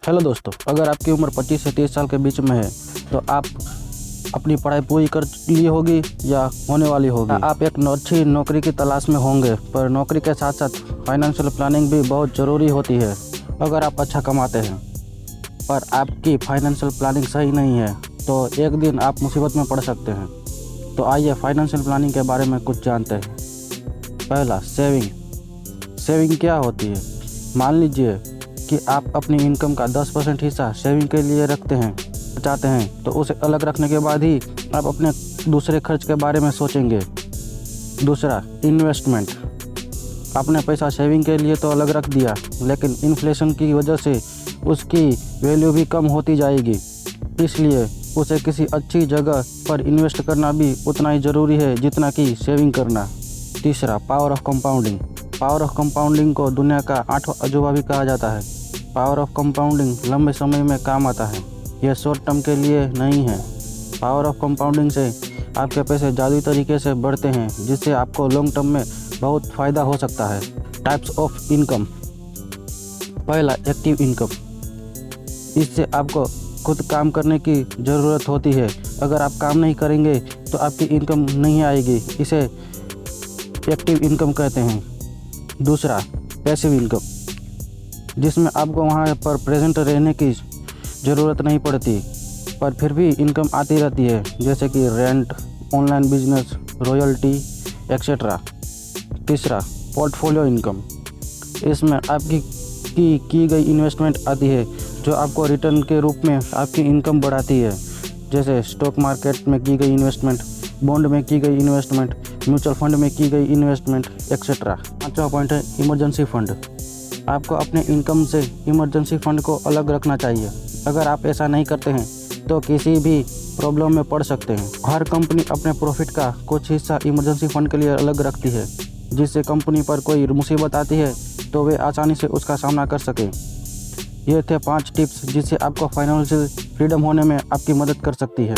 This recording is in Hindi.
हेलो दोस्तों, अगर आपकी उम्र 25 से 30 साल के बीच में है तो आप अपनी पढ़ाई पूरी कर ली होगी या होने वाली होगी। आप एक अच्छी नौकरी की तलाश में होंगे, पर नौकरी के साथ साथ फाइनेंशियल प्लानिंग भी बहुत ज़रूरी होती है। अगर आप अच्छा कमाते हैं पर आपकी फाइनेंशियल प्लानिंग सही नहीं है तो एक दिन आप मुसीबत में पड़ सकते हैं। तो आइए फाइनेंशियल प्लानिंग के बारे में कुछ जानते हैं। पहला, सेविंग क्या होती है। मान लीजिए कि आप अपनी इनकम का 10% हिस्सा सेविंग के लिए रखते हैं चाहते हैं, तो उसे अलग रखने के बाद ही आप अपने दूसरे खर्च के बारे में सोचेंगे। दूसरा, इन्वेस्टमेंट। आपने पैसा सेविंग के लिए तो अलग रख दिया, लेकिन इन्फ्लेशन की वजह से उसकी वैल्यू भी कम होती जाएगी, इसलिए उसे किसी अच्छी जगह पर इन्वेस्ट करना भी उतना ही ज़रूरी है जितना कि सेविंग करना। तीसरा, power of compounding. Power of compounding को दुनिया का 8वां अजूबा भी कहा जाता है। पावर ऑफ कंपाउंडिंग लंबे समय में काम आता है, यह शॉर्ट टर्म के लिए नहीं है। पावर ऑफ कंपाउंडिंग से आपके पैसे जादुई तरीके से बढ़ते हैं, जिससे आपको लॉन्ग टर्म में बहुत फ़ायदा हो सकता है। Types of income. पहला, एक्टिव इनकम। इससे आपको खुद काम करने की ज़रूरत होती है। अगर आप काम नहीं करेंगे तो आपकी इनकम नहीं आएगी, इसे एक्टिव इनकम कहते हैं। दूसरा, पैसिव इनकम, जिसमें आपको वहाँ पर प्रेजेंट रहने की ज़रूरत नहीं पड़ती पर फिर भी इनकम आती रहती है, जैसे कि rent, online business, royalty etcetera. तीसरा, पोर्टफोलियो इनकम। इसमें आपकी की गई इन्वेस्टमेंट आती है जो आपको रिटर्न के रूप में आपकी इनकम बढ़ाती है, जैसे स्टॉक मार्केट में की गई इन्वेस्टमेंट, बॉन्ड में की गई इन्वेस्टमेंट, म्यूचुअल फंड में की गई इन्वेस्टमेंट एक्सेट्रा। पाँचवा पॉइंट है इमरजेंसी फंड। आपको अपने इनकम से इमरजेंसी फंड को अलग रखना चाहिए। अगर आप ऐसा नहीं करते हैं तो किसी भी प्रॉब्लम में पड़ सकते हैं। हर कंपनी अपने प्रॉफिट का कुछ हिस्सा इमरजेंसी फंड के लिए अलग रखती है, जिससे कंपनी पर कोई मुसीबत आती है तो वे आसानी से उसका सामना कर सकें। ये थे 5 टिप्स जिससे आपको फाइनेंशियल फ्रीडम होने में आपकी मदद कर सकती है।